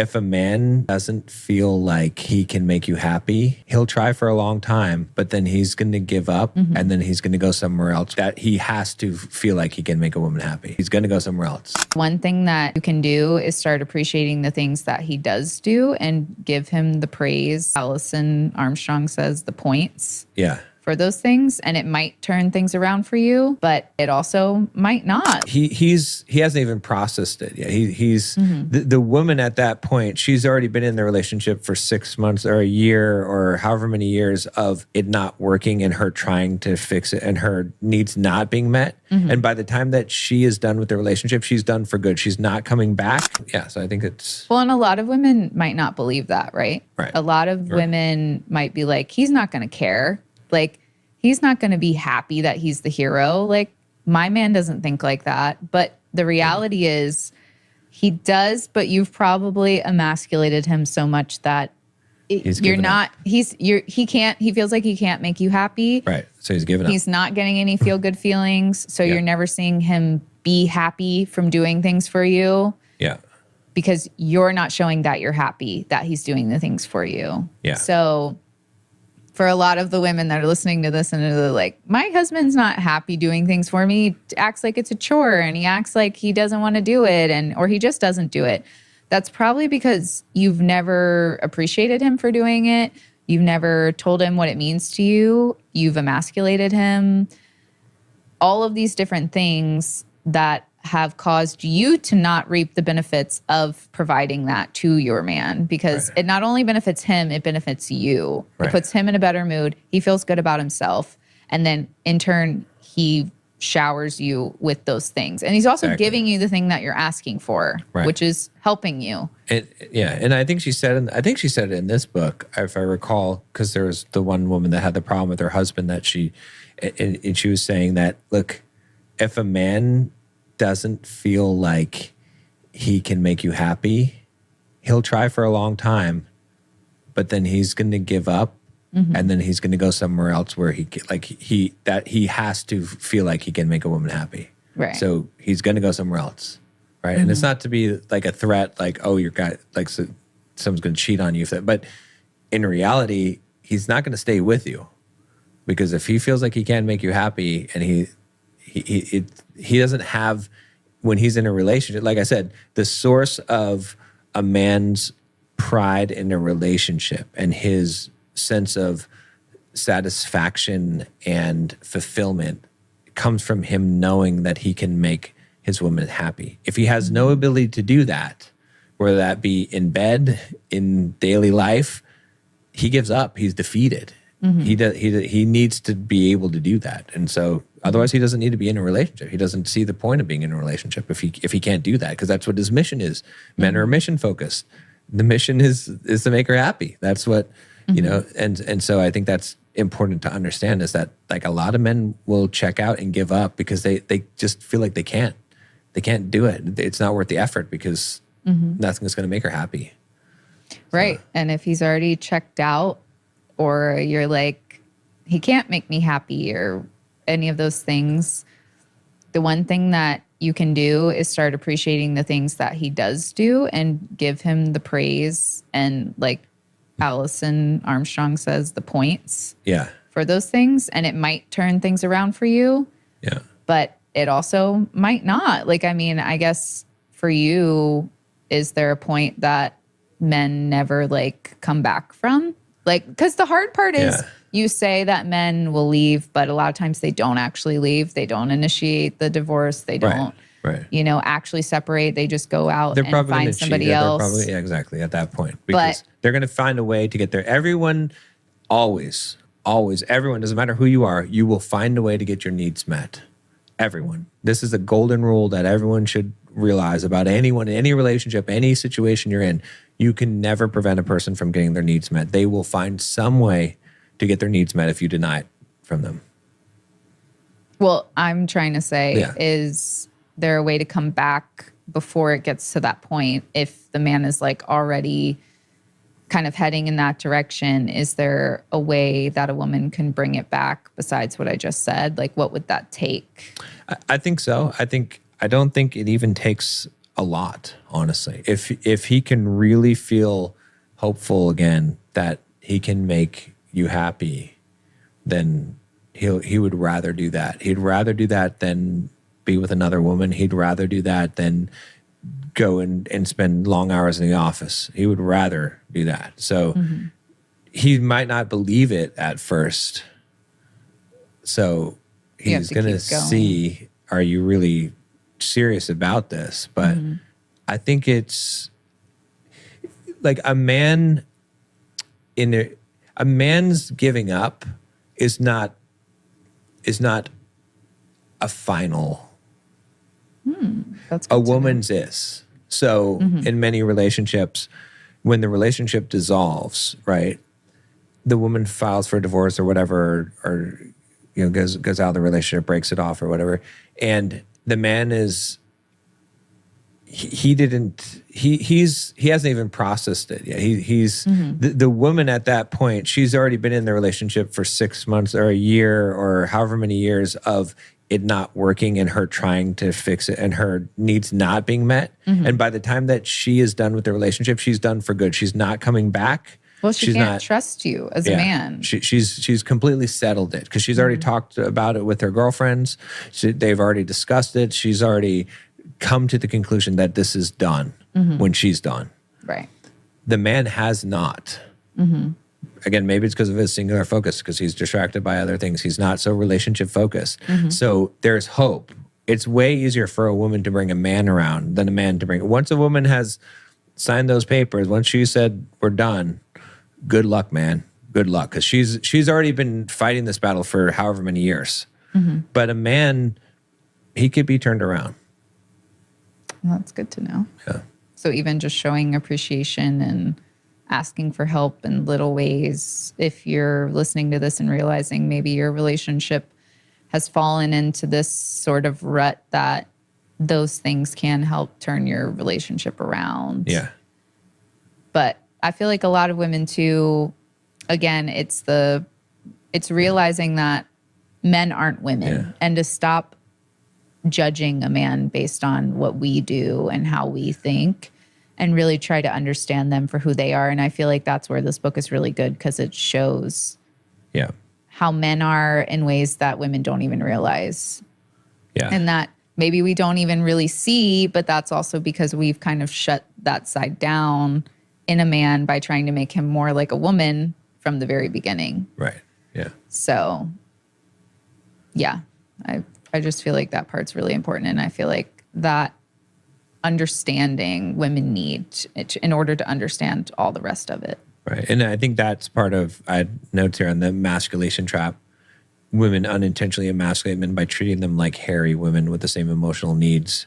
if a man doesn't feel like he can make you happy, he'll try for a long time, but then he's going to give up and then he's going to go somewhere else. That he has to feel like he can make a woman happy. He's going to go somewhere else. One thing that you can do is start appreciating the things that he does do and give him the praise. Allison Armstrong says the points. Yeah. For those things, and it might turn things around for you, but it also might not. He hasn't even processed it yet. He's the woman at that point. She's already been in the relationship for 6 months or a year or however many years of it not working and her trying to fix it and her needs not being met. And by the time that she is done with the relationship, she's done for good. She's not coming back. Yeah, so I think it's well, and a lot of women might not believe that, right? Right. A lot of women might be like, he's not going to care. Like, he's not going to be happy that he's the hero. Like, my man doesn't think like that. But the reality is he does, but you've probably emasculated him so much that he feels like he can't make you happy. right. So he's giving up. He's not getting any feel good feelings. So you're never seeing him be happy from doing things for you. Yeah. Because you're not showing that you're happy that he's doing the things for you. Yeah. So for a lot of the women that are listening to this and they're like, my husband's not happy doing things for me. He acts like it's a chore and he acts like he doesn't want to do it or he just doesn't do it. That's probably because you've never appreciated him for doing it. You've never told him what it means to you. You've emasculated him. All of these different things that have caused you to not reap the benefits of providing that to your man, because it not only benefits him, it benefits you. It puts him in a better mood. He feels good about himself. And then in turn, he showers you with those things. And he's also giving you the thing that you're asking for, which is helping you. And I think she said it in this book, if I recall, because there was the one woman that had the problem with her husband that she was saying that, look, if a man doesn't feel like he can make you happy, he'll try for a long time, but then he's going to give up and then he's going to go somewhere else where he has to feel like he can make a woman happy. Right. So he's going to go somewhere else. Right. And it's not to be like a threat, like, oh, your guy, like someone's going to cheat on you. But in reality, he's not going to stay with you, because if he feels like he can't make you happy and he doesn't have, when he's in a relationship, like I said, the source of a man's pride in a relationship and his sense of satisfaction and fulfillment comes from him knowing that he can make his woman happy. If he has no ability to do that, whether that be in bed, in daily life, he gives up. He's defeated. He needs to be able to do that. And so otherwise he doesn't need to be in a relationship. He doesn't see the point of being in a relationship if he can't do that, because that's what his mission is. Men are mission focused. The mission is to make her happy. That's what, you know, and so I think that's important to understand, is that like a lot of men will check out and give up because they just feel like they can't do it. It's not worth the effort because nothing's going to make her happy. Right. So. And if he's already checked out, or you're like, he can't make me happy, or any of those things, the one thing that you can do is start appreciating the things that he does do and give him the praise. And like Allison Armstrong says, the points for those things. And it might turn things around for you. Yeah. But it also might not. Like, I mean, I guess for you, is there a point that men never like come back from? Like, because the hard part is you say that men will leave, but a lot of times they don't actually leave. They don't initiate the divorce. They don't, you know, actually separate. They just go out and find somebody else. Exactly, at that point. Because they're going to find a way to get there. Everyone, always, everyone, doesn't matter who you are, you will find a way to get your needs met. Everyone. This is a golden rule that everyone should realize about anyone, in any relationship, any situation you're in. You can never prevent a person from getting their needs met. They will find some way to get their needs met if you deny it from them. Well, I'm trying to say, is there a way to come back before it gets to that point? If the man is like already kind of heading in that direction, is there a way that a woman can bring it back besides what I just said? Like, what would that take? I think so. I don't think it even takes a lot, honestly. If he can really feel hopeful again that he can make you happy, then he would rather do that. He'd rather do that than be with another woman. He'd rather do that than go and spend long hours in the office. He would rather do that. So he might not believe it at first. So he's going to see, are you really serious about this? But I think it's like a man's giving up is not a final. That's good A to know. woman's is. So in many relationships, when the relationship dissolves, right, the woman files for divorce or whatever, or goes out of the relationship, breaks it off or whatever, and the man is he hasn't even processed it yet. He's the woman at that point. She's already been in the relationship for 6 months or a year or however many years of it not working and her trying to fix it and her needs not being met. And by the time that she is done with the relationship, she's done for good. She's not coming back. Well, she can't trust you as a man. She's completely settled it because she's already talked about it with her girlfriends. They've already discussed it. She's already come to the conclusion that this is done when she's done. Right. The man has not. Again, maybe it's because of his singular focus, because he's distracted by other things. He's not so relationship focused. So there's hope. It's way easier for a woman to bring a man around than a man to bring. Once a woman has signed those papers, once she said, we're done, good luck, man. Good luck. Because she's already been fighting this battle for however many years. But a man, he could be turned around. Well, that's good to know. Yeah. So even just showing appreciation and asking for help in little ways, if you're listening to this and realizing maybe your relationship has fallen into this sort of rut, that those things can help turn your relationship around. Yeah. But I feel like a lot of women too, again, it's realizing that men aren't women and to stop judging a man based on what we do and how we think, and really try to understand them for who they are. And I feel like that's where this book is really good, because it shows how men are in ways that women don't even realize. Yeah. And that maybe we don't even really see, but that's also because we've kind of shut that side down in a man by trying to make him more like a woman from the very beginning. Right. Yeah. So, yeah, I just feel like that part's really important. And I feel like that understanding women need in order to understand all the rest of it. Right. And I think that's part of, I had notes here on the emasculation trap. Women unintentionally emasculate men by treating them like hairy women with the same emotional needs.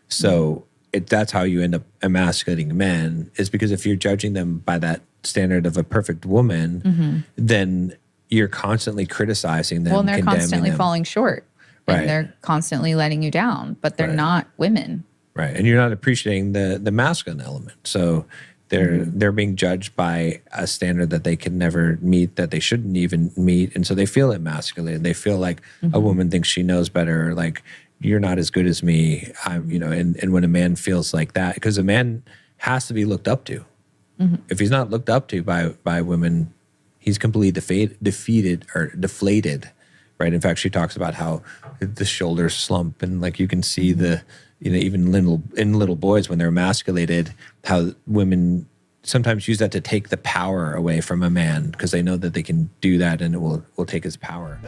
So that's how you end up emasculating men, is because if you're judging them by that standard of a perfect woman, then you're constantly criticizing them. Well, and they're constantly them. falling short. And they're constantly letting you down, but they're not women. Right. And you're not appreciating the masculine element. So they're being judged by a standard that they can never meet, that they shouldn't even meet. And so they feel emasculated. They feel like a woman thinks she knows better, like, you're not as good as me. And when a man feels like that, because a man has to be looked up to. If he's not looked up to by women, he's completely defeated or deflated. Right. In fact, she talks about how the shoulders slump, and like you can see even little boys when they're emasculated, how women sometimes use that to take the power away from a man, because they know that they can do that and it will take his power.